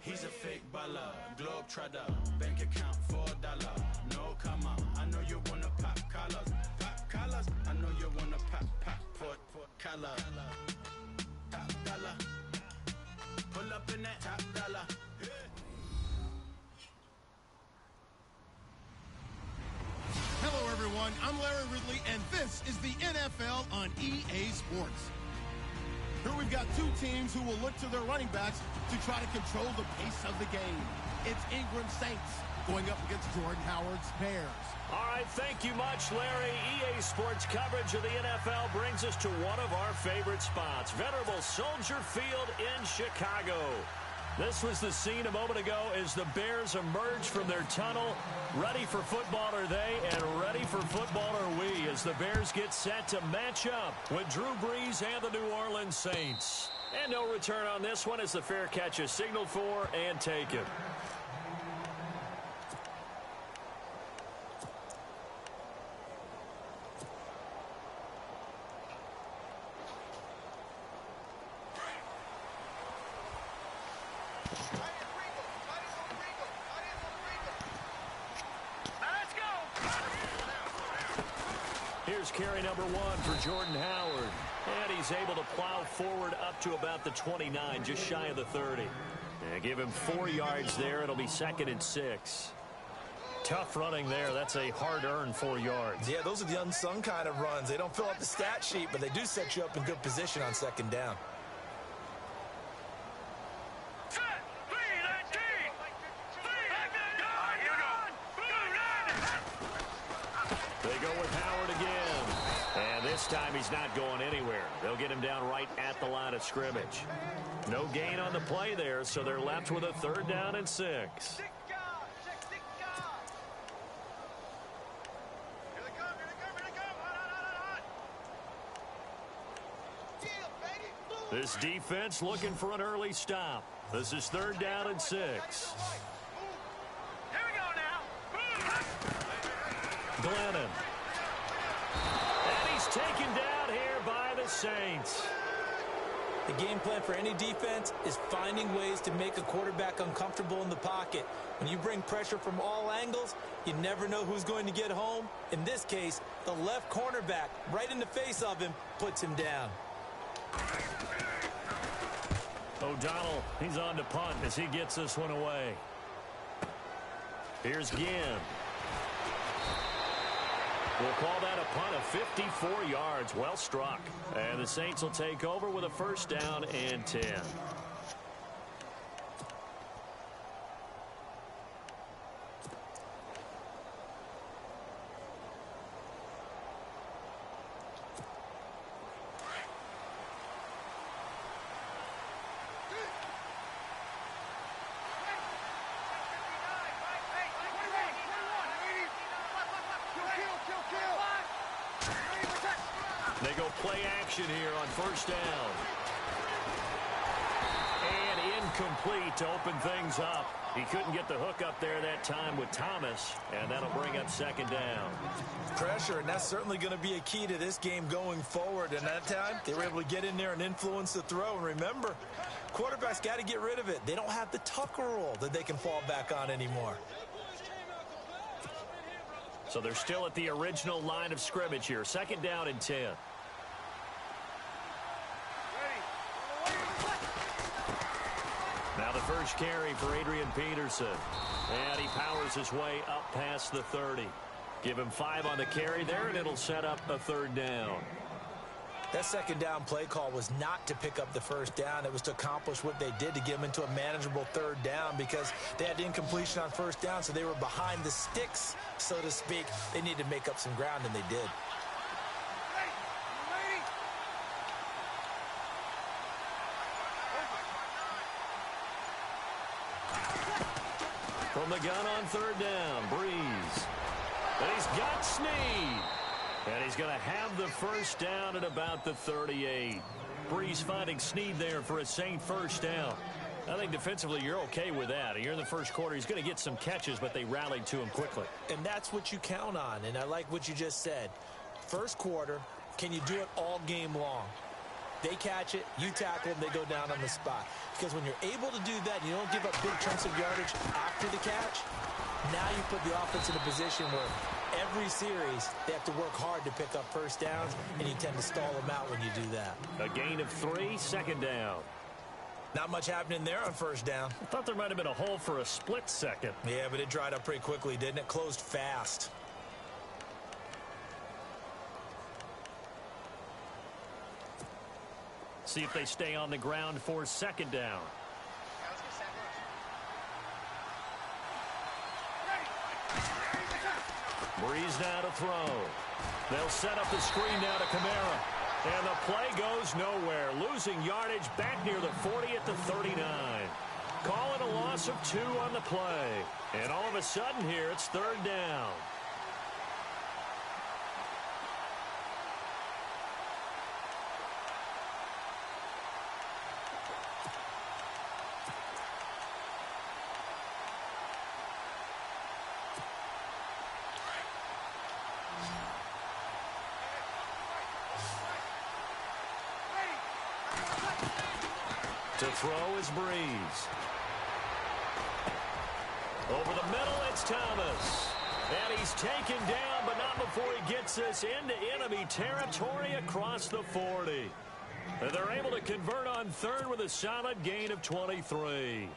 He's a fake baller, globe trotter, bank account $4. No comma, I know you wanna pop collars. Pop collars, I know you wanna pop collar. Top dollar, pull up in that top dollar. Hello, everyone. I'm Larry Ridley, and this is the NFL on EA Sports. Here we've got two teams who will look to their running backs to try to control the pace of the game. It's Ingram Saints going up against Jordan Howard's Bears. All right, thank you much, Larry. EA Sports coverage of the NFL brings us to one of our favorite spots, venerable Soldier Field in Chicago. This was the scene a moment ago as the Bears emerged from their tunnel. Ready for football are they, and ready for football are we, as the Bears get set to match up with Drew Brees and the New Orleans Saints. And no return on this one as the fair catch is signaled for and taken. Here's carry number 1 for Jordan Howard. And he's able to plow forward up to about the 29, just shy of the 30. And give him 4 yards there. It'll be 2nd and 6. Tough running there. That's a hard-earned 4 yards. Yeah, those are the unsung kind of runs. They don't fill out the stat sheet, but they do set you up in good position on 2nd down. They go with Howard again. And this time he's not going anywhere. They'll get him down right at the line of scrimmage. No gain on the play there, so they're left with a 3rd down and 6. This defense looking for an early stop. This is 3rd down and 6. Here we go now. Glennon. And he's taken down here by the Saints. The game plan for any defense is finding ways to make a quarterback uncomfortable in the pocket. When you bring pressure from all angles, you never know who's going to get home. In this case, the left cornerback, right in the face of him, puts him down. O'Donnell, he's on to punt as he gets this one away. Here's Ginn. We'll call that a punt of 54 yards. Well struck. And the Saints will take over with a 1st down and 10. They go play action here on 1st down. And incomplete to open things up. He couldn't get the hook up there that time with Thomas, and that'll bring up 2nd down. Pressure, and that's certainly going to be a key to this game going forward. And that time, they were able to get in there and influence the throw. And remember, quarterbacks got to get rid of it. They don't have the Tucker rule that they can fall back on anymore. So they're still at the original line of scrimmage here. 2nd down and 10. Now the first carry for Adrian Peterson. And he powers his way up past the 30. Give him 5 on the carry there, and it'll set up a 3rd down. That 2nd down play call was not to pick up the 1st down. It was to accomplish what they did to get them into a manageable 3rd down because they had incompletion on 1st down, so they were behind the sticks, so to speak. They needed to make up some ground, and they did. From the gun on 3rd down, Brees. And he's got Snead. And he's going to have the 1st down at about the 38. Brees finding Snead there for a Saint 1st down. I think defensively you're okay with that. Here in the first quarter, he's going to get some catches, but they rallied to him quickly. And that's what you count on, and I like what you just said. First quarter, can you do it all game long? They catch it, you tackle them, they go down on the spot. Because when you're able to do that, you don't give up big chunks of yardage after the catch, now you put the offense in a position where every series they have to work hard to pick up first downs, and you tend to stall them out when you do that. A gain of 3, second down. Not much happening there on first down. I thought there might have been a hole for a split second. Yeah, but it dried up pretty quickly, didn't it? Closed fast. See if they stay on the ground for second down. Breeze now to throw. They'll set up the screen now to Kamara. And the play goes nowhere. Losing yardage back near the 40 at the 39. Calling a loss of 2 on the play. And all of a sudden here, it's third down. To throw is Breeze. Over the middle, it's Thomas. And he's taken down, but not before he gets us into enemy territory across the 40. And they're able to convert on third with a solid gain of 23.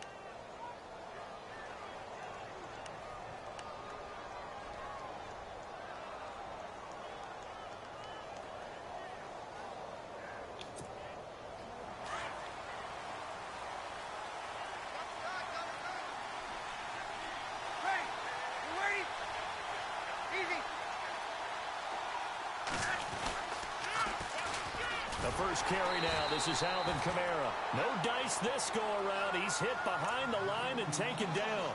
The first carry now. This is Alvin Kamara. No dice this go-around. He's hit behind the line and taken down.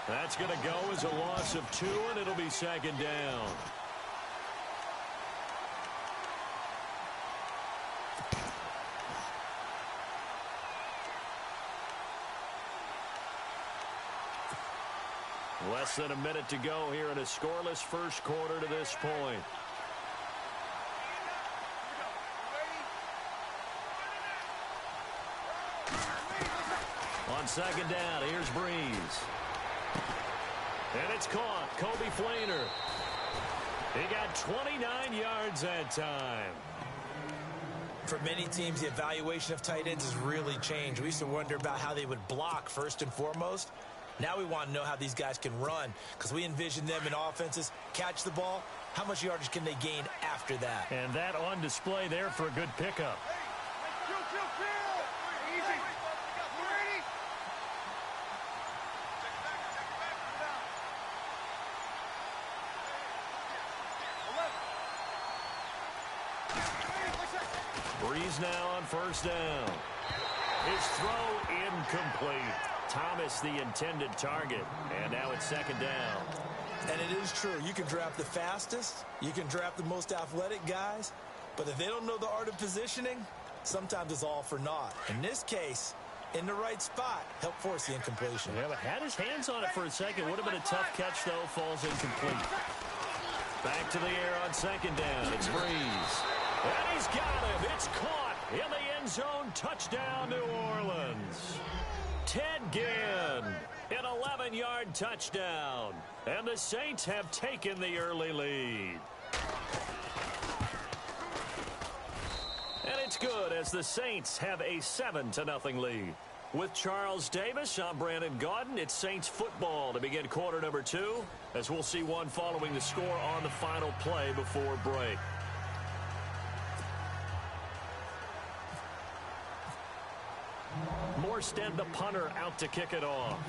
That's going to go as a loss of 2, and it'll be second down. Less than a minute to go here in a scoreless first quarter to this point. On second down, here's Breeze. And it's caught. Kobe Fleener. He got 29 yards that time. For many teams, the evaluation of tight ends has really changed. We used to wonder about how they would block first and foremost. Now we want to know how these guys can run, because we envision them in offenses, catch the ball, how much yardage can they gain after that? And that on display there for a good pickup. Breeze now on first down. His throw incomplete. Thomas the intended target. And now it's second down. And it is true. You can draft the fastest. You can draft the most athletic guys. But if they don't know the art of positioning, sometimes it's all for naught. In this case, in the right spot, help force the incompletion. Yeah, but had his hands on it for a second. Would have been a tough catch, though. Falls incomplete. Back to the air on second down. It's Breeze. And he's got him. It's caught in the end zone. Touchdown, New Orleans. Ted Ginn, an 11-yard touchdown. And the Saints have taken the early lead. And it's good as the Saints have a 7-0 lead. With Charles Davis, I'm Brandon Gaudin. It's Saints football to begin quarter number 2, as we'll see one following the score on the final play before break. Morstead, the punter, out to kick it off.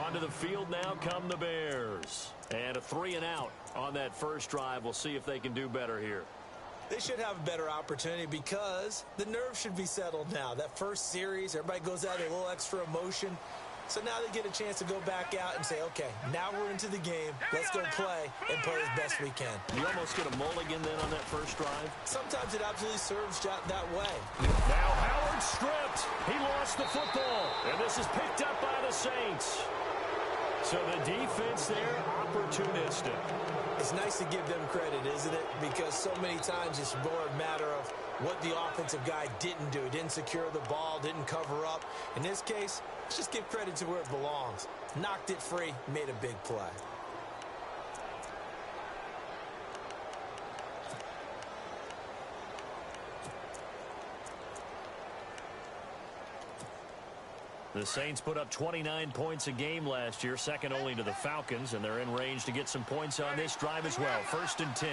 Onto the field now come the Bears. And a 3-and-out on that first drive. We'll see if they can do better here. They should have a better opportunity because the nerves should be settled now. That first series, everybody goes out with a little extra emotion. So now they get a chance to go back out and say, okay, now we're into the game. Let's go play and play as best we can. You almost get a mulligan then on that first drive? Sometimes it absolutely serves that way. Now Howard stripped. He lost the football. And this is picked up by the Saints. So the defense there, opportunistic. It's nice to give them credit, isn't it? Because so many times it's more a matter of what the offensive guy didn't do. Didn't secure the ball, didn't cover up. In this case, let's just give credit to where it belongs. Knocked it free, made a big play. The Saints put up 29 points a game last year, second only to the Falcons, and they're in range to get some points on this drive as well. 1st and 10.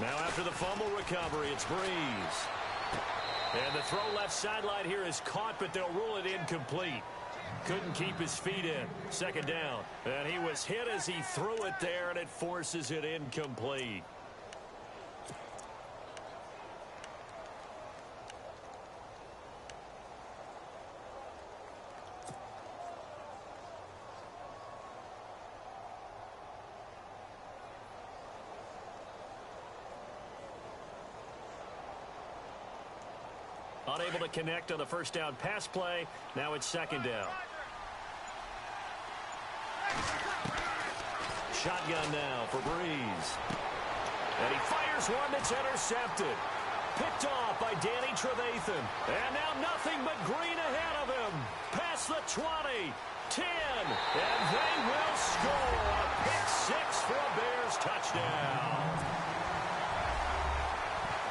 Now after the fumble recovery, it's Breeze. And the throw left sideline here is caught, but they'll rule it incomplete. Couldn't keep his feet in. 2nd down. And he was hit as he threw it there, and it forces it incomplete. Unable to connect on the 1st down pass play. Now it's 2nd down. Shotgun now for Breeze. And he fires one that's intercepted. Picked off by Danny Trevathan. And now nothing but green ahead of him. Past the 20, 10, and they will score. A pick 6 for a Bears touchdown.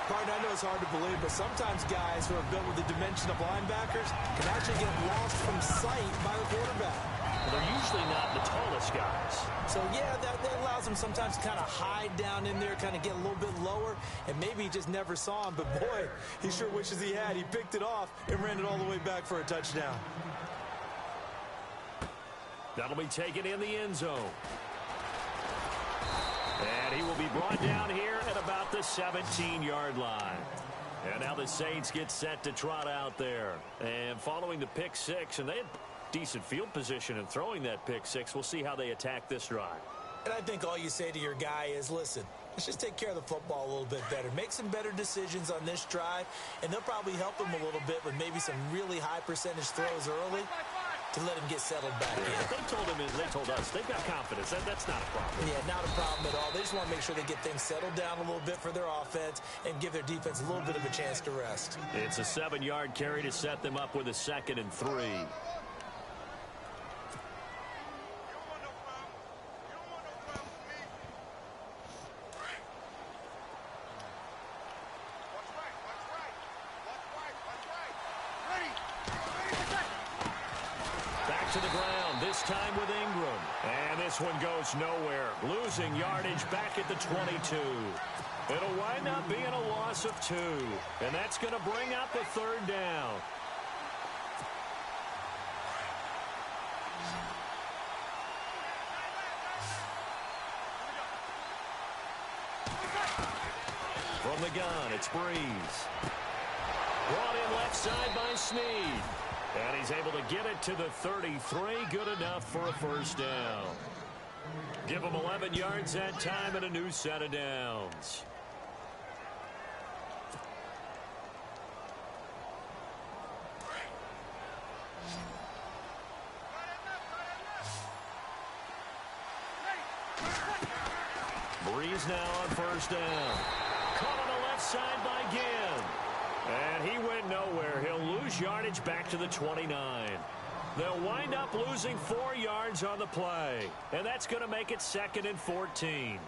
Partner, I know it's hard to believe, but sometimes guys who are built with the dimension of linebackers can actually get lost from sight by the quarterback. Well, they're usually not the tallest guys. So, yeah, that allows them sometimes to kind of hide down in there, kind of get a little bit lower, and maybe he just never saw him. But, boy, he sure wishes he had. He picked it off and ran it all the way back for a touchdown. That'll be taken in the end zone. And he will be brought down here at about the 17-yard line. And now the Saints get set to trot out there. And following the pick 6, and they had decent field position in throwing that pick 6. We'll see how they attack this drive. And I think all you say to your guy is, listen, let's just take care of the football a little bit better. Make some better decisions on this drive, and they'll probably help him a little bit with maybe some really high percentage throws early to let him get settled back in. They told us they've got confidence. That's not a problem. Yeah, not a problem at all. They just want to make sure they get things settled down a little bit for their offense and give their defense a little bit of a chance to rest. It's a 7-yard carry to set them up with a 2nd and 3. To the ground, this time with Ingram. And this one goes nowhere. Losing yardage back at the 22. It'll wind up being a loss of 2. And that's going to bring up a 3rd down. From the gun, it's Breeze. Brought in left side by Snead. And he's able to get it to the 33. Good enough for a 1st down. Give him 11 yards that time and a new set of downs. Breeze now on 1st down. Caught on the left side by Ginn. And he went nowhere. He'll lose yardage back to the 29. They'll wind up losing 4 yards on the play. And that's going to make it 2nd and 14.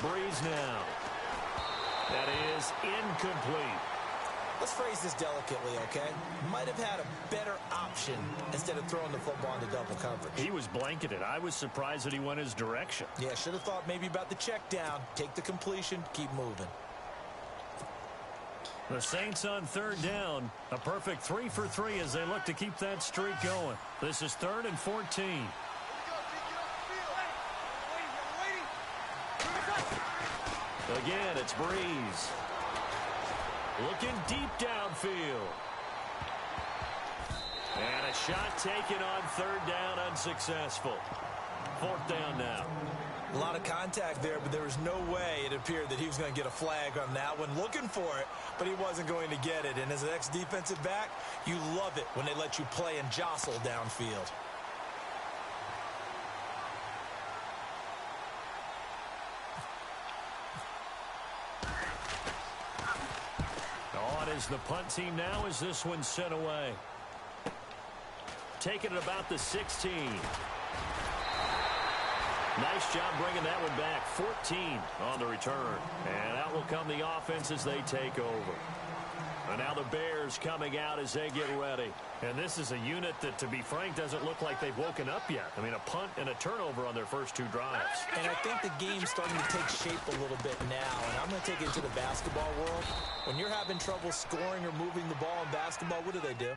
Breeze now. That is incomplete. Let's phrase this delicately, okay? Might have had a better option instead of throwing the football into double coverage. He was blanketed. I was surprised that he went his direction. Yeah, should have thought maybe about the check down. Take the completion, keep moving. The Saints on 3rd down. A perfect 3 for 3 as they look to keep that streak going. This is 3rd and 14. Again, it's Breeze. Looking deep downfield. And a shot taken on third down, unsuccessful. Fourth down now. A lot of contact there, but there was no way it appeared that he was going to get a flag on that one. Looking for it, but he wasn't going to get it. And as an ex-defensive back, you love it when they let you play and jostle downfield. On is the punt team now as this one's sent away. Taking it about the 16. Nice job bringing that one back. 14 on the return. And out will come the offense as they take over. And now the Bears coming out as they get ready. And this is a unit that, to be frank, doesn't look like they've woken up yet. I mean, a punt and a turnover on their first two drives. And I think the game's starting to take shape a little bit now. And I'm going to take it to the basketball world. When you're having trouble scoring or moving the ball in basketball, what do they do?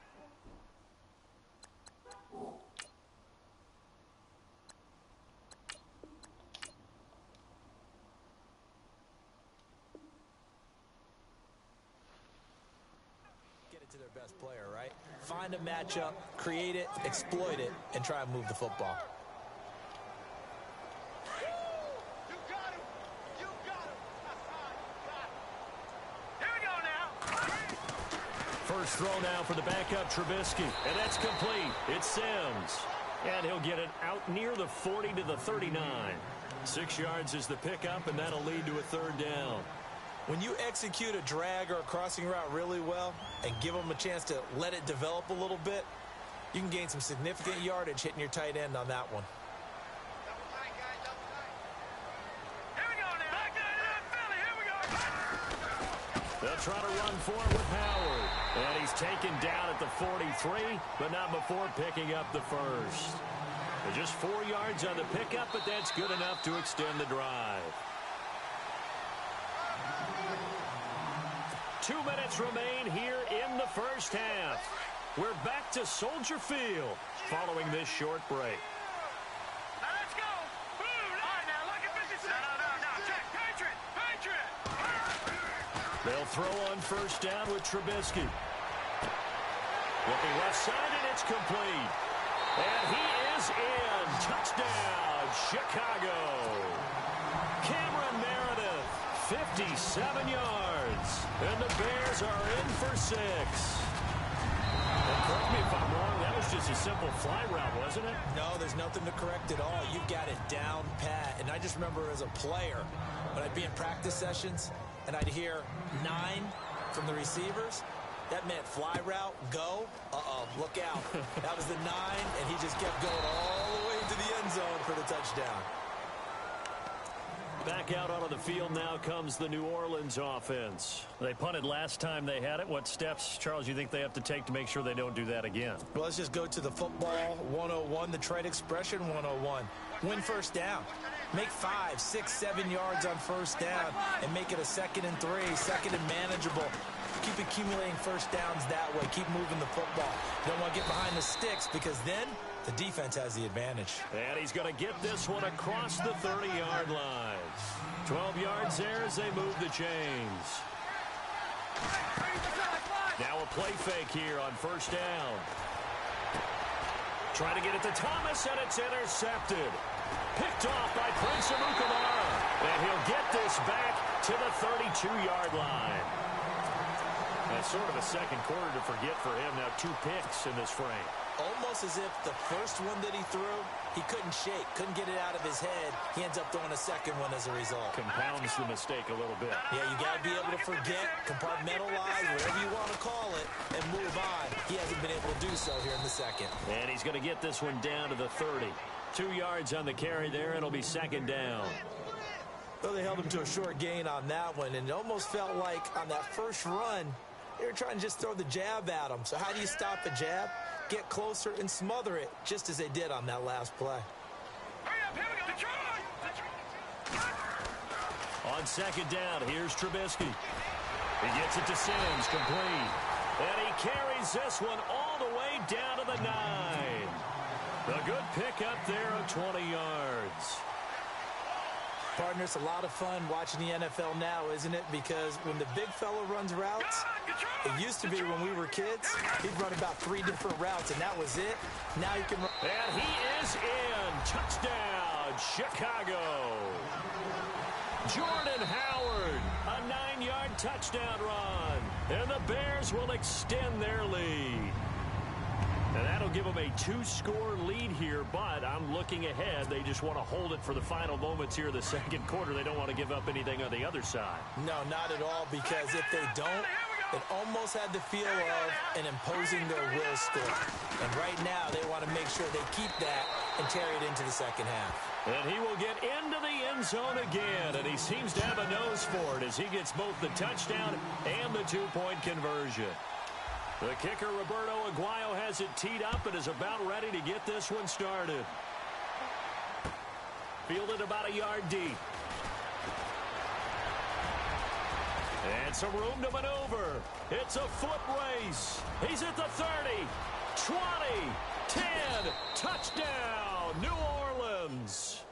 To their best player, right? Find a matchup, create it, exploit it, and try and move the football. You got him! You got him! Here we go now! First throw now for the backup Trubisky, and that's complete. It's Sims, and he'll get it out near the 40 to the 39. 6 yards is the pickup, and that'll lead to a third down. When you execute a drag or a crossing route really well and give them a chance to let it develop a little bit, you can gain some significant yardage hitting your tight end on that one. Here we go now! Back to Philly! Here we go! They'll try to run for it with Howard. And he's taken down at the 43, but not before picking up the first. Just 4 yards on the pickup, but that's good enough to extend the drive. 2 minutes remain here in the first half. We're back to Soldier Field following this short break. Now let's go! Boom! All right, now look at 56. No. Check. Patriot! They'll throw on first down with Trubisky. Looking left side, and it's complete. And he is in. Touchdown, Chicago. Cameron Meredith, 57 yards. And the Bears are in for 6. And correct me if I'm wrong, that was just a simple fly route, wasn't it? No, there's nothing to correct at all. You've got it down pat. And I just remember as a player, when I'd be in practice sessions, and I'd hear 9 from the receivers, that meant fly route, go. Look out. That was the 9, and he just kept going all the way into the end zone for the touchdown. Back out onto the field now comes the New Orleans offense. They punted last time they had it. What steps, Charles, you think they have to take to make sure they don't do that again? Well, let's just go to the football 101, the trade expression 101. Win first down. Make 5, 6, 7 yards on first down and make it a 2nd and 3, 2nd and manageable. Keep accumulating first downs that way. Keep moving the football. You don't want to get behind the sticks because then the defense has the advantage. And he's going to get this one across the 30-yard line. 12 yards there as they move the chains. Now a play fake here on first down. Trying to get it to Thomas, and it's intercepted. Picked off by Prince Amukamara. And he'll get this back to the 32-yard line. That's sort of a second quarter to forget for him. Now 2 picks in this frame. Almost as if the first one that he threw, he couldn't shake, couldn't get it out of his head. He ends up throwing a second one as a result. Compounds the mistake a little bit. Yeah, you got to be able to forget, compartmentalize, whatever you want to call it, and move on. He hasn't been able to do so here in the second. And he's going to get this one down to the 30. 2 yards on the carry there. It'll be second down. Well, they held him to a short gain on that one, and it almost felt like on that first run, they were trying to just throw the jab at him. So how do you stop a jab? Get closer and smother it, just as they did on that last play. Hurry up, here we go, Detroit! On second down, here's Trubisky. He gets it to Sims, complete. And he carries this one all the way down to the 9. A good pickup there of 20 yards. Partner, it's a lot of fun watching the NFL now, isn't it? Because when the big fella runs routes, it used to be when we were kids, he'd run about 3 different routes, and that was it. Now he can run. And he is in. Touchdown, Chicago. Jordan Howard, a 9-yard touchdown run. And the Bears will extend their lead. And that'll give them a 2-score lead here, but I'm looking ahead. They just want to hold it for the final moments here in the second quarter. They don't want to give up anything on the other side. No, not at all, because if they don't, it almost had the feel of an imposing their will score. And right now, they want to make sure they keep that and carry it into the second half. And he will get into the end zone again, and he seems to have a nose for it as he gets both the touchdown and the 2-point conversion. The kicker, Roberto Aguayo, has it teed up and is about ready to get this one started. Fielded about a yard deep. And some room to maneuver. It's a foot race. He's at the 30, 20, 10, touchdown, New Orleans.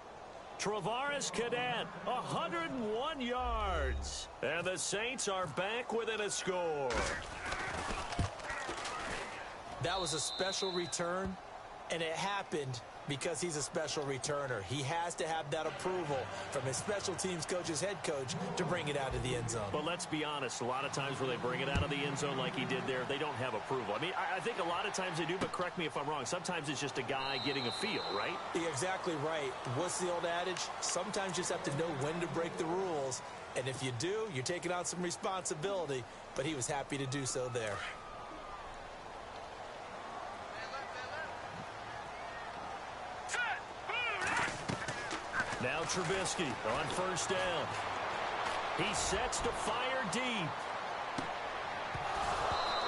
Travaris Cadet, 101 yards. And the Saints are back within a score. That was a special return, and it happened because he's a special returner. He has to have that approval from his special teams coach's head coach to bring it out of the end zone. But let's be honest, a lot of times where they bring it out of the end zone like he did there, they don't have approval. I mean, I think a lot of times they do, but correct me if I'm wrong. Sometimes it's just a guy getting a feel, right? You're exactly right. What's the old adage? Sometimes you just have to know when to break the rules. And if you do, you're taking on some responsibility. But he was happy to do so there. Now Trubisky on first down. He sets to fire deep.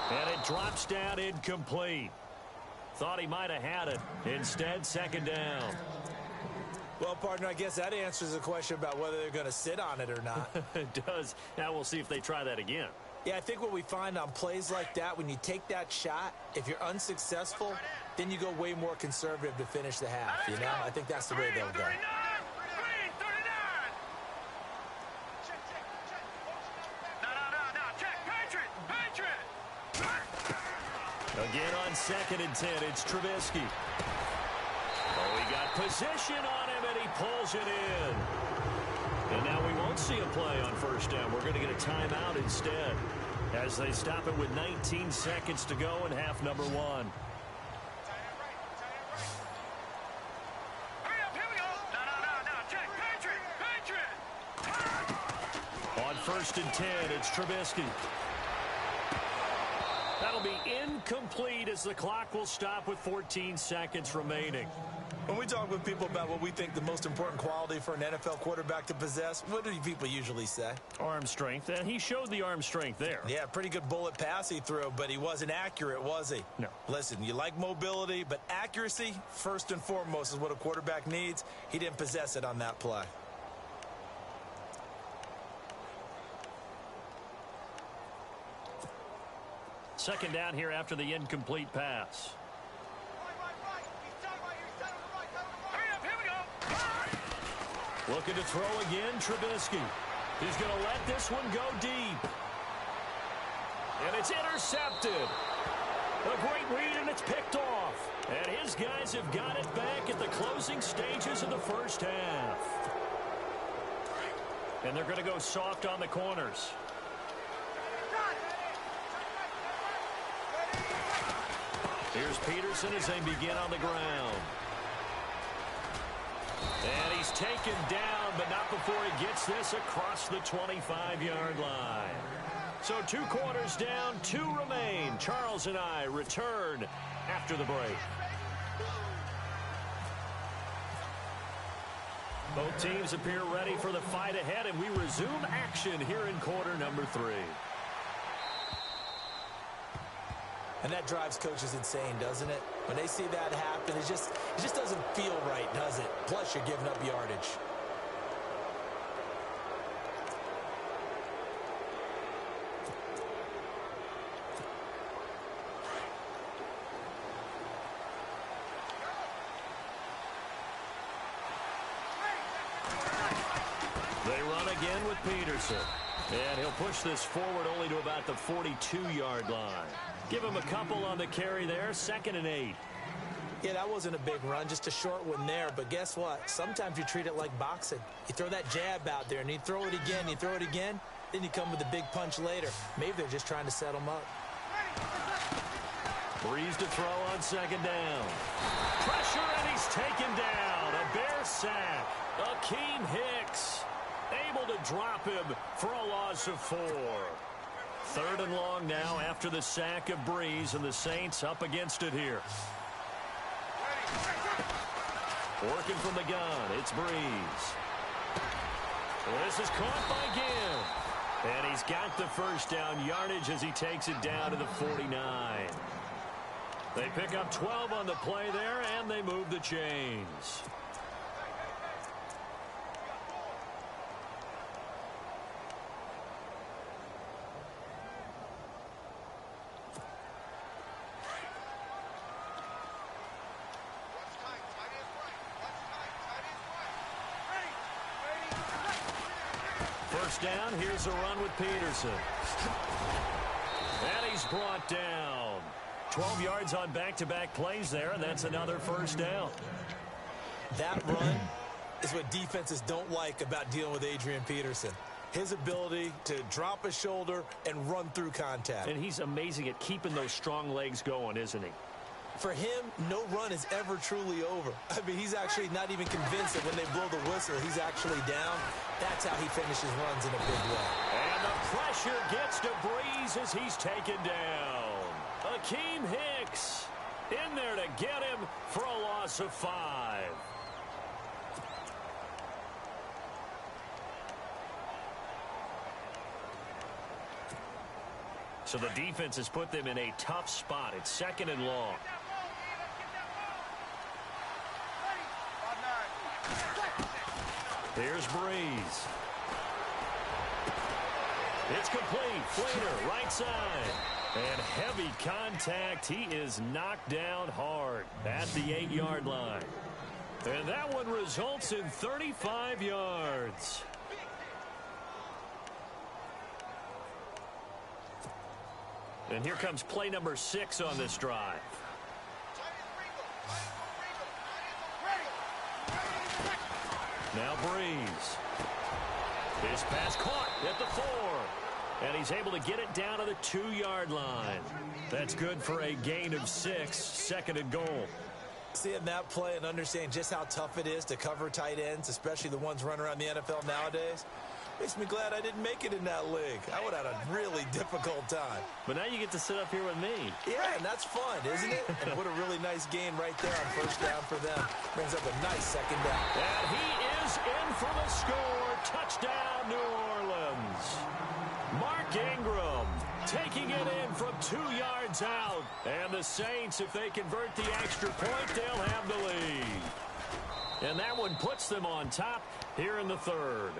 And it drops down incomplete. Thought he might have had it. Instead, second down. Well, partner, I guess that answers the question about whether they're going to sit on it or not. It does. Now we'll see if they try that again. Yeah, I think what we find on plays like that, when you take that shot, if you're unsuccessful, then you go way more conservative to finish the half, you know? I think that's the way they'll go. Again on 2nd and 10, it's Trubisky. Oh, he got position on him, and he pulls it in. And now we won't see a play on first down. We're going to get a timeout instead as they stop it with 19 seconds to go in half number 1. On 1st and 10, it's Trubisky. That'll be incomplete as the clock will stop with 14 seconds remaining. When we talk with people about what we think the most important quality for an NFL quarterback to possess, what do people usually say? Arm strength, and he showed the arm strength there. Yeah, pretty good bullet pass he threw, but he wasn't accurate, was he? No. Listen, you like mobility, but accuracy, first and foremost, is what a quarterback needs. He didn't possess it on that play. Second down here after the incomplete pass. Looking to throw again, Trubisky. He's going to let this one go deep. And it's intercepted. A great read, and it's picked off. And his guys have got it back at the closing stages of the first half. And they're going to go soft on the corners. Here's Peterson as they begin on the ground. And he's taken down, but not before he gets this across the 25-yard line. So 2 quarters down, 2 remain. Charles and I return after the break. Both teams appear ready for the fight ahead, and we resume action here in quarter number 3. And that drives coaches insane, doesn't it? When they see that happen, it just doesn't feel right, does it? Plus, you're giving up yardage. again with Peterson. And he'll push this forward only to about the 42-yard line. Give him a couple on the carry there, 2nd and 8. Yeah, that wasn't a big run, just a short one there. But guess what? Sometimes you treat it like boxing. You throw that jab out there, and you throw it again, you throw it again, then you come with a big punch later. Maybe they're just trying to set him up. Breeze to throw on 2nd down. Pressure, and he's taken down. A Bear sack. Akeem Hicks able to drop him for a loss of 4. 3rd and long now after the sack of Breeze, and the Saints up against it here. Working from the gun, it's Breeze. This is caught by Gibb. And he's got the first down yardage as he takes it down to the 49. They pick up 12 on the play there, and they move the chains. First down, here's a run with Peterson. And he's brought down. 12 yards on back-to-back plays there, and that's another first down. That run is what defenses don't like about dealing with Adrian Peterson. His ability to drop his shoulder and run through contact. And he's amazing at keeping those strong legs going, isn't he? For him, no run is ever truly over. I mean, he's actually not even convinced that when they blow the whistle, he's actually down. That's how he finishes runs in a big way. And the pressure gets to Breeze as he's taken down. Akeem Hicks in there to get him for a loss of 5. So the defense has put them in a tough spot. It's 2nd and long. Here's Breeze. It's complete. Flater, right side. And heavy contact. He is knocked down hard at the 8-yard line. And that one results in 35 yards. And here comes play number 6 on this drive. Now Breeze. His pass caught at the 4. And he's able to get it down to the 2-yard line. That's good for a gain of 6, 2nd and goal. Seeing that play and understanding just how tough it is to cover tight ends, especially the ones running around the NFL nowadays, makes me glad I didn't make it in that league. I would have had a really difficult time. But now you get to sit up here with me. Yeah, and that's fun, isn't it? And what a really nice gain right there on first down for them. Brings up a nice 2nd down. And he is in for the score. Touchdown, New Orleans. Mark Ingram taking it in from 2 yards out. And the Saints, if they convert the extra point, they'll have the lead. And that one puts them on top here in the 3rd.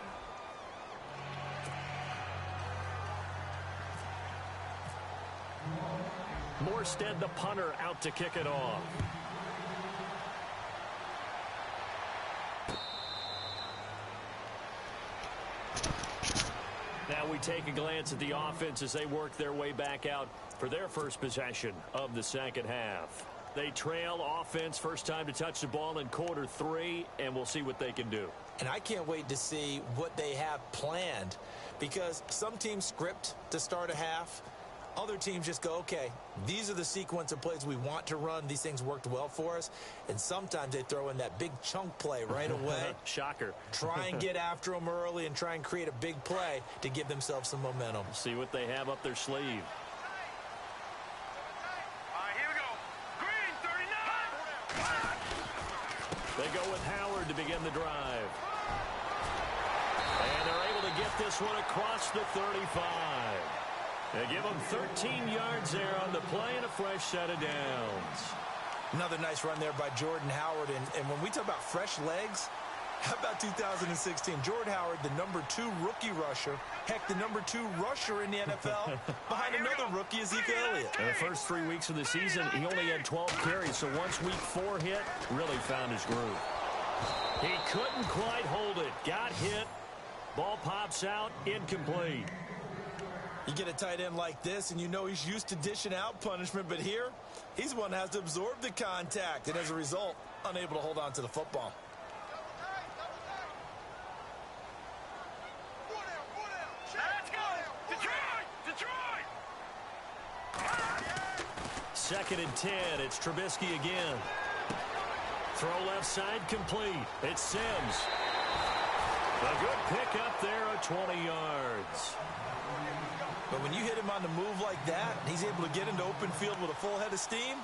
Morstead, the punter, out to kick it off. Now we take a glance at the offense as they work their way back out for their first possession of the 2nd half. They trail offense, first time to touch the ball in quarter 3, and we'll see what they can do. And I can't wait to see what they have planned, because some teams script to start a half. Other teams just go, okay, these are the sequence of plays we want to run. These things worked well for us. And sometimes they throw in that big chunk play right away. Shocker. Try and get after them early and try and create a big play to give themselves some momentum. See what they have up their sleeve. All right, here we go. Green, 39. They go with Howard to begin the drive. And they're able to get this one across the 35. They give them 13 yards there on the play and a fresh set of downs. Another nice run there by Jordan Howard. And when we talk about fresh legs, how about 2016? Jordan Howard, the #2 rookie rusher. Heck, the #2 rusher in the NFL behind another rookie, Ezekiel Elliott. In the first 3 weeks of the season, he only had 12 carries. So once week 4 hit, really found his groove. He couldn't quite hold it. Got hit. Ball pops out, incomplete. You get a tight end like this, and you know he's used to dishing out punishment, but here, he's one that has to absorb the contact, and as a result, unable to hold on to the football. Let's go! Detroit! Detroit! 2nd and 10. It's Trubisky again. Throw left side complete. It's Sims. A good pick up there at 20 yards. But when you hit him on the move like that, and he's able to get into open field with a full head of steam,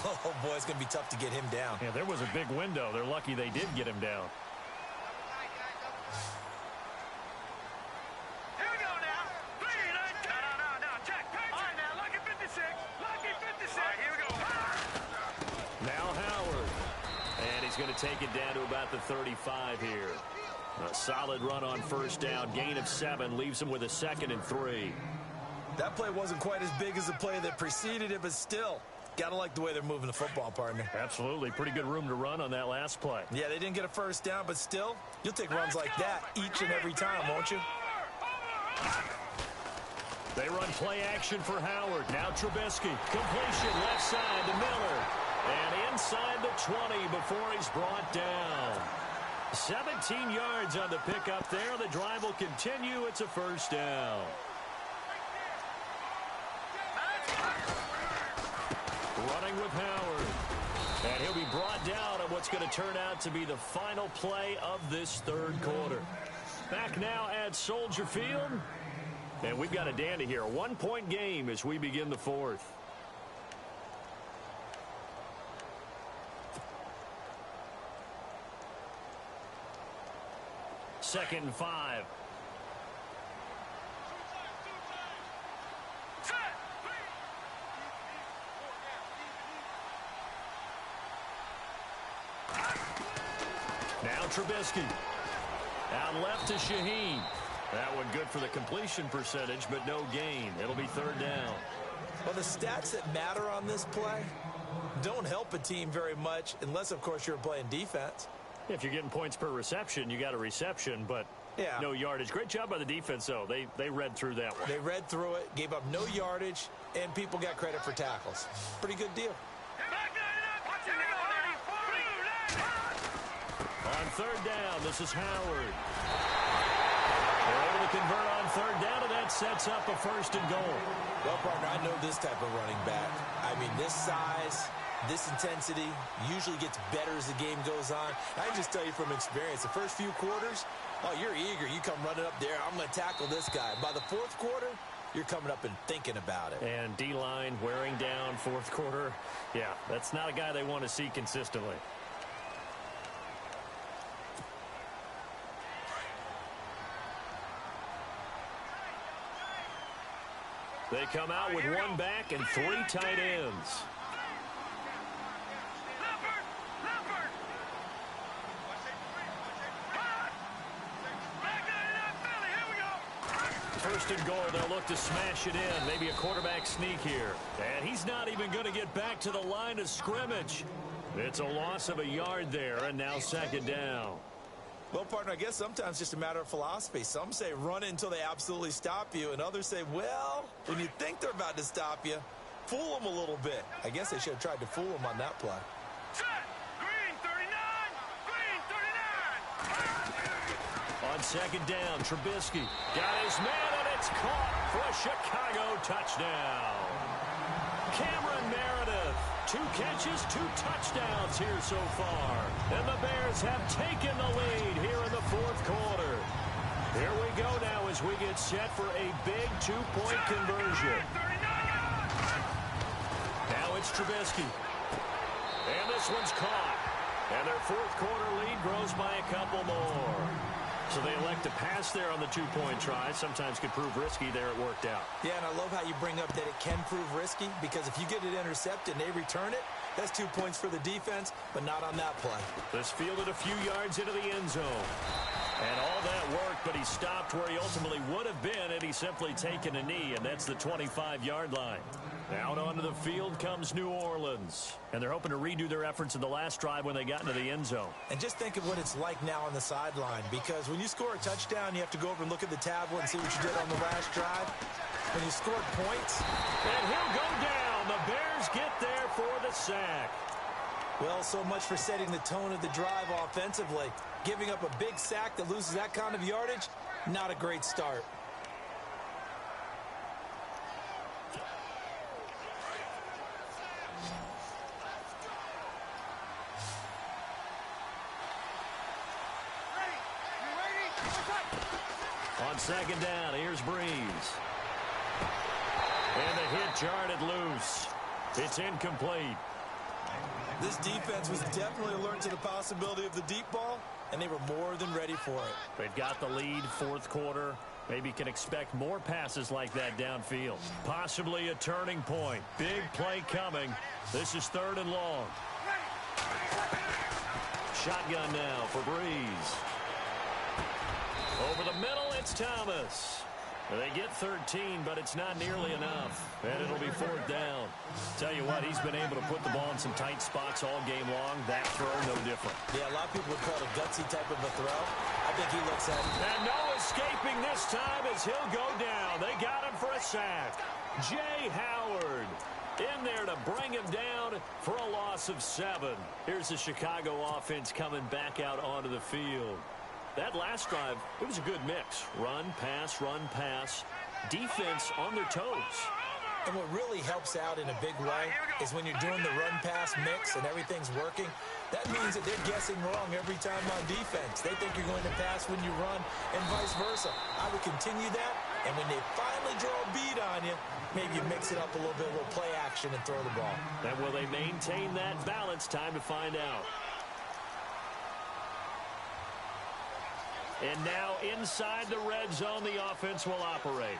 oh boy, it's going to be tough to get him down. Yeah, there was a big window. They're lucky they did get him down. Here we go now. 3, 9, 10. No. Check. All right, now, lucky 56. Lucky 56. All right, here we go. Now Howard. And he's going to take it down to about the 35 here. A solid run on 1st down. Gain of 7 leaves him with a 2nd and 3. That play wasn't quite as big as the play that preceded it, but still, got to like the way they're moving the football, partner. Absolutely. Pretty good room to run on that last play. Yeah, they didn't get a 1st down, but still, you'll take runs like that each and every time, won't you? They run play action for Howard. Now Trubisky. Completion left side to Miller. And inside the 20 before he's brought down. 17 yards on the pickup there. The drive will continue. It's a 1st down. Running with Howard. And he'll be brought down on what's going to turn out to be the final play of this 3rd quarter. Back now at Soldier Field. And we've got a dandy here. A 1-point game as we begin the 4th. Second and 5. Now Trubisky. Out left to Shaheen. That one good for the completion percentage, but no gain. It'll be 3rd down. Well, the stats that matter on this play don't help a team very much unless, of course, you're playing defense. If you're getting points per reception, you got a reception, but no yardage. Great job by the defense, though. They read through that one. They read through it, gave up no yardage, and people got credit for tackles. Pretty good deal. On 3rd down, this is Howard. They're able to convert on 3rd down, and that sets up a 1st and goal. Well, partner, I know this type of running back. I mean, this size, this intensity usually gets better as the game goes on. I can just tell you from experience, the first few quarters, oh, you're eager. You come running up there, I'm going to tackle this guy. By the 4th quarter, you're coming up and thinking about it. And D-line wearing down 4th quarter. Yeah, that's not a guy they want to see consistently. They come out with 1 back and 3 tight ends. First and goal, they'll look to smash it in. Maybe a quarterback sneak here. And he's not even going to get back to the line of scrimmage. It's a loss of a yard there, and now 2nd down. Well, partner, I guess sometimes it's just a matter of philosophy. Some say run it until they absolutely stop you, and others say, well, when you think they're about to stop you, fool them a little bit. I guess they should have tried to fool them on that play. Set! Green 39! Green 39! On 2nd down, Trubisky got his man, and it's caught for a Chicago touchdown. Cameron Meredith, 2 catches, 2 touchdowns here so far. And the Bears have taken the lead here in the 4th quarter. Here we go now as we get set for a big 2-point conversion. Now it's Trubisky. And this one's caught. And their 4th quarter lead grows by a couple more. So they elect to pass there on the 2-point try. Sometimes could prove risky. There it worked out. Yeah, and I love how you bring up that it can prove risky, because if you get it intercepted and they return it, that's 2 points for the defense, but not on that play. This fielded a few yards into the end zone. And all that worked, but he stopped where he ultimately would have been had he simply taken a knee, and that's the 25-yard line. Out onto the field comes New Orleans. And they're hoping to redo their efforts in the last drive when they got into the end zone. And just think of what it's like now on the sideline, because when you score a touchdown, you have to go over and look at the tablet and see what you did on the last drive. When you scored points. And he'll go down. The Bears get there for the sack. Well, so much for setting the tone of the drive offensively. Giving up a big sack that loses that kind of yardage, not a great start. On second down, here's Breeze. And the hit jarred loose. It's incomplete. This defense was definitely alert to the possibility of the deep ball, and they were more than ready for it. They've got the lead, fourth quarter. Maybe can expect more passes like that downfield. Possibly a turning point. Big play coming. This is 3rd and long. Shotgun now for Breeze. Over the middle, it's Thomas. They get 13, but it's not nearly enough. And it'll be 4th down. Tell you what, he's been able to put the ball in some tight spots all game long. That throw, no different. Yeah, a lot of people would call it a gutsy type of a throw. I think he looks at it. And no escaping this time as he'll go down. They got him for a sack. Jay Howard in there to bring him down for a loss of 7. Here's the Chicago offense coming back out onto the field. That last drive, it was a good mix. Run, pass, defense on their toes. And what really helps out in a big way is when you're doing the run-pass mix and everything's working, that means that they're guessing wrong every time on defense. They think you're going to pass when you run and vice versa. I would continue that, and when they finally draw a bead on you, maybe you mix it up a little bit, a little play action and throw the ball. And will they maintain that balance? Time to find out. And now inside the red zone, the offense will operate.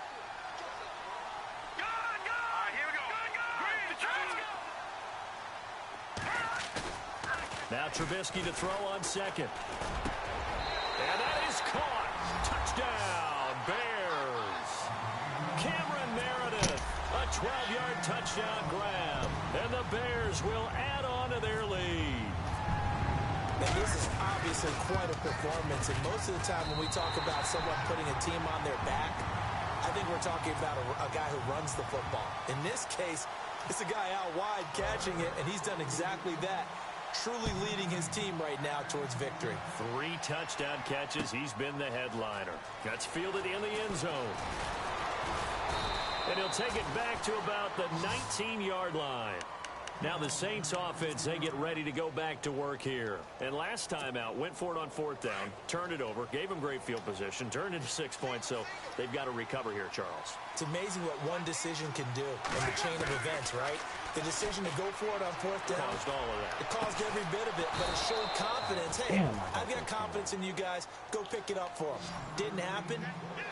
Now Trubisky to throw on second. And that is caught. Touchdown, Bears. Cameron Meredith, a 12-yard touchdown grab. And the Bears will add on to their lead. And this is obviously quite a performance, and most of the time when we talk about someone putting a team on their back, I think we're talking about a guy who runs the football. In this case, it's a guy out wide catching it, and he's done exactly that, truly leading his team right now towards victory. 3 touchdown catches. He's been the headliner. Gets fielded in the end zone. And he'll take it back to about the 19-yard line. Now the Saints offense, they get ready to go back to work here. And last time out, went for it on 4th down, turned it over, gave them great field position, turned into 6 points, so they've got to recover here, Charles. It's amazing what one decision can do in the chain of events, right? The decision to go for it on 4th down. Caused all of that. It caused every bit of it, but it showed confidence. Hey, I've got confidence in you guys. Go pick it up for them. Didn't happen.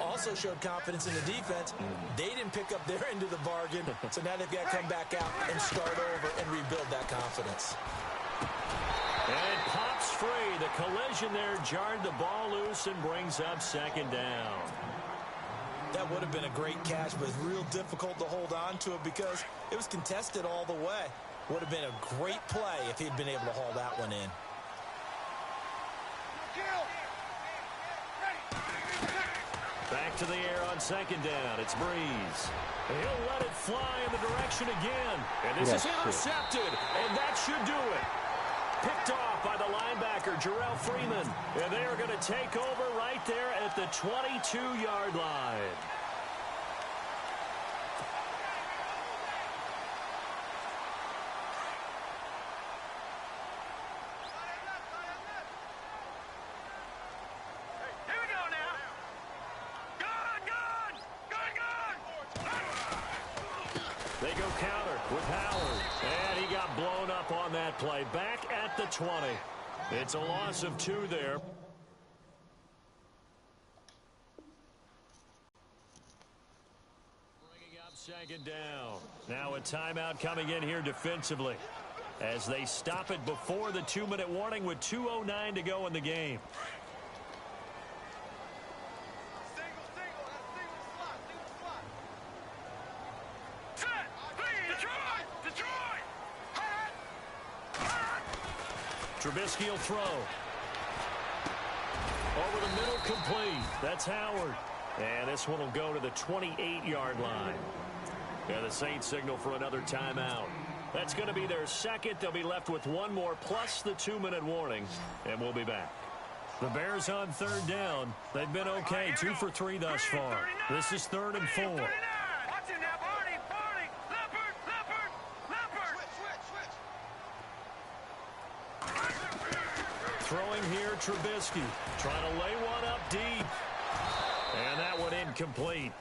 Also showed confidence in the defense. They didn't pick up their end of the bargain, so now they've got to come back out and start over and rebuild that confidence. And it pops free. The collision there jarred the ball loose and brings up 2nd down. That would have been a great catch, but it's real difficult to hold on to it because it was contested all the way. Would have been a great play if he'd been able to haul that one in. Back to the air on 2nd down. It's Breeze. He'll let it fly in the direction again. And this is intercepted. And that should do it. Picked off by the linebacker, Jarrell Freeman. And they are going to take over right there at the 22-yard line. They go counter with Howard. And he got blown up on that play. Back at the 20. It's a loss of 2 there. Bringing up 2nd down. Now a timeout coming in here defensively as they stop it before the 2-minute warning with 2:09 to go in the game. Trubisky will throw. Over the middle, complete. That's Howard. And this one will go to the 28-yard line. And the Saints signal for another timeout. That's going to be their second. They'll be left with one more plus the 2-minute warning. And we'll be back. The Bears on third down. They've been okay, 2 for 3 thus far. This is 3rd and 4. Watch it now, Barney, Leopard. Throwing here, Trubisky. Trying to lay one up deep. And that one incomplete.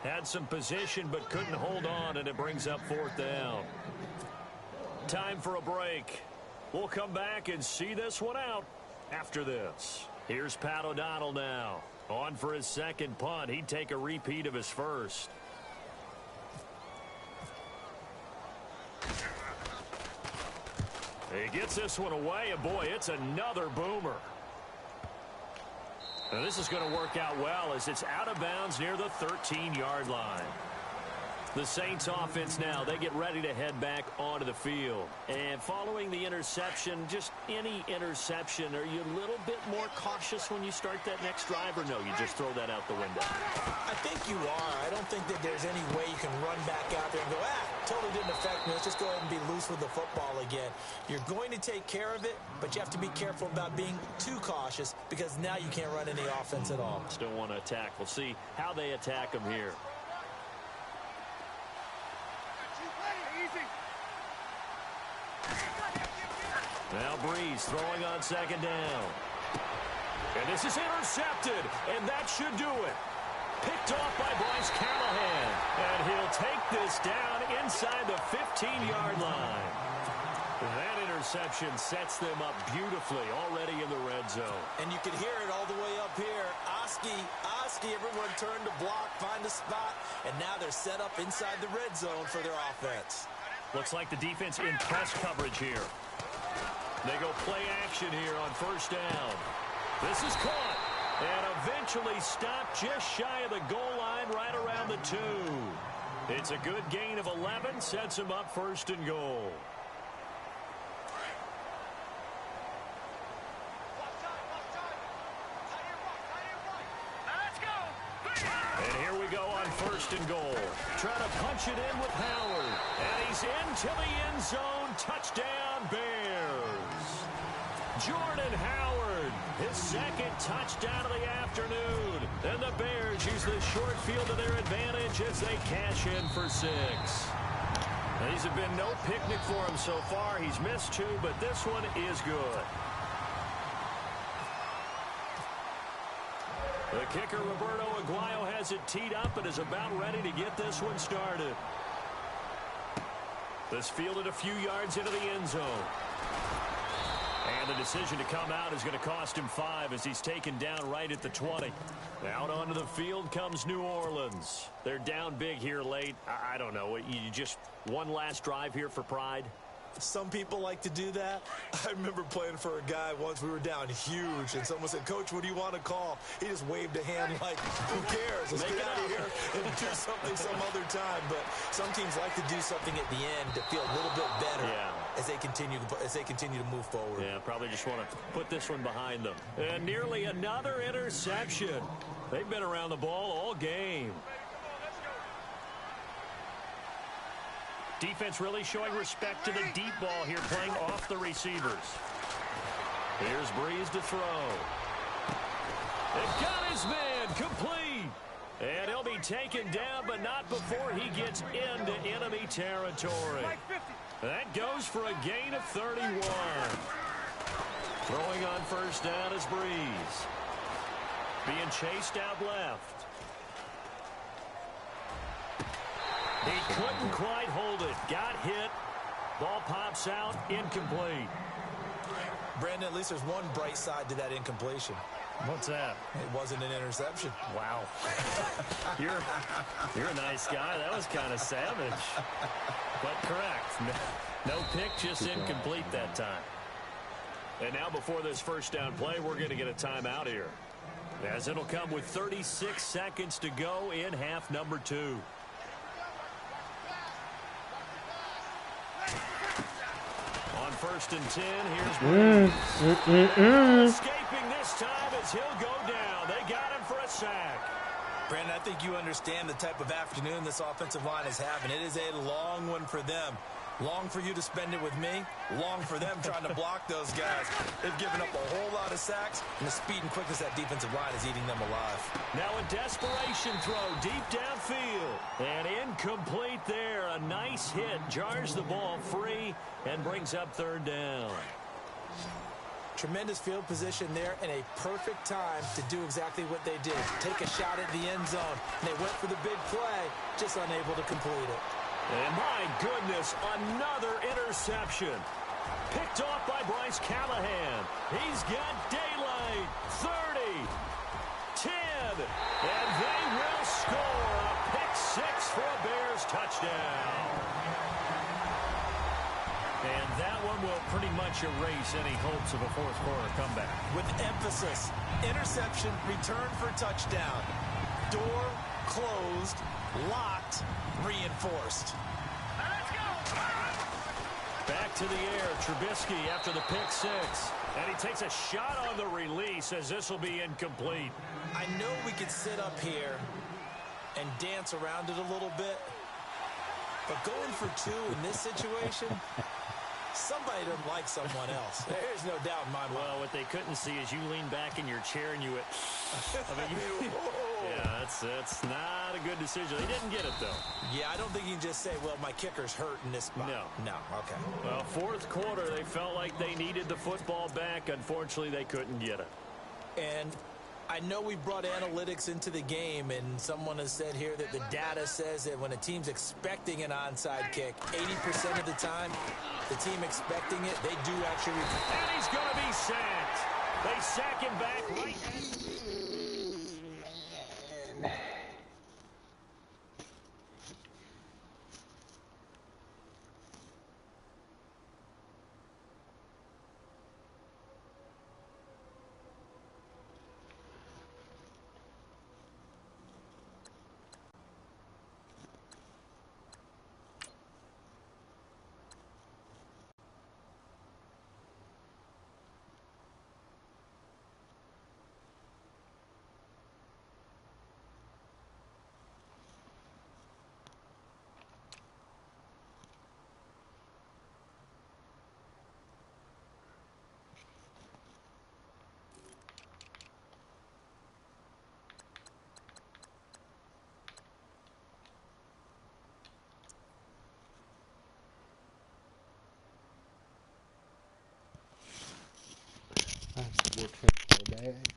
Had some position but couldn't hold on, and it brings up 4th down. Time for a break. We'll come back and see this one out after this. Here's Pat O'Donnell now. On for his second punt. He'd take a repeat of his first. He gets this one away, and boy, it's another boomer. Now this is going to work out well as it's out of bounds near the 13-yard line. The Saints offense now, they get ready to head back onto the field. And following the interception, just any interception, are you a little bit more cautious when you start that next drive, or no, you just throw that out the window? I think you are. I don't think that there's any way you can run back out there and go, totally didn't affect me. Let's just go ahead and be loose with the football again. You're going to take care of it, but you have to be careful about being too cautious because now you can't run any offense at all. Still want to attack. We'll see how they attack them here. Now Breeze throwing on second down. And this is intercepted, and that should do it. Picked off by Bryce Callahan, and he'll take this down inside the 15-yard line. That interception sets them up beautifully already in the red zone. And you can hear it all the way up here. Oski, everyone turned to block, find a spot, and now they're set up inside the red zone for their offense. Looks like the defense in press coverage here. They go play action here on first down. This is caught and eventually stopped just shy of the goal line right around the 2. It's a good gain of 11, sets them up 1st and goal. And here we go on 1st and goal. Trying to punch it in with Howard. And he's into the end zone. Touchdown, Bears. Jordan Howard, his second touchdown of the afternoon. And the Bears use the short field to their advantage as they cash in for 6. Now, these have been no picnic for him so far. He's missed 2, but this one is good. The kicker, Roberto Aguayo, has it teed up and is about ready to get this one started. This fielded a few yards into the end zone. And the decision to come out is going to cost him 5 as he's taken down right at the 20. Out onto the field comes New Orleans. They're down big here late. I don't know. You just one last drive here for pride? Some people like to do that. I remember playing for a guy once. We were down huge, and someone said, "Coach, what do you want to call?" He just waved a hand like, who cares? Let's get out of here and do something some other time. But some teams like to do something at the end to feel a little bit better as they continue to move forward. Yeah, probably just want to put this one behind them. And nearly another interception. They've been around the ball all game. Defense really showing respect to the deep ball here, playing off the receivers. Here's Breeze to throw. It got his man, complete. And he'll be taken down, but not before he gets into enemy territory. That goes for a gain of 31. Throwing on first down is Breeze. Being chased out left. He couldn't quite hold it. Got hit. Ball pops out. Incomplete. Brandon, at least there's one bright side to that incompletion. What's that? It wasn't an interception. Wow. You're a nice guy. That was kind of savage. But correct. No pick, just incomplete that time. And now before this first down play, we're going to get a timeout here, as it'll come with 36 seconds to go in half number 2. On first and 10. Here's Breeze. Escaping this time as he'll go down. They got him for a sack. Brandon, I think you understand the type of afternoon this offensive line is having. It is a long one for them. Long for you to spend it with me. Long for them trying to block those guys. They've given up a whole lot of sacks, and the speed and quickness that defensive line is eating them alive. Now a desperation throw deep downfield. And incomplete there. A nice hit. Jars the ball free and brings up third down. Tremendous field position there and a perfect time to do exactly what they did. Take a shot at the end zone. And they went for the big play, just unable to complete it. And my goodness, another interception. Picked off by Bryce Callahan. He's got daylight. 30, 10, and they will score a pick six for a Bears touchdown. And that one will pretty much erase any hopes of a fourth quarter comeback. With emphasis, interception, return for touchdown. Door closed, locked, reinforced. Let's go! Back to the air, Trubisky after the pick six. And he takes a shot on the release as this will be incomplete. I know we could sit up here and dance around it a little bit, but going for two in this situation, somebody doesn't like someone else. There's no doubt in my mind. Well, what they couldn't see is you lean back in your chair and you went, yeah, that's not a good decision. They didn't get it, though. Yeah, I don't think you can just say, well, my kicker's hurt in this spot. No, okay. Well, fourth quarter, they felt like they needed the football back. Unfortunately, they couldn't get it. And I know we brought analytics into the game, and someone has said here that the data says that when a team's expecting an onside kick, 80% of the time, the team expecting it, they do actually. And he's going to be sacked. They sack him back right. We'll take the bag.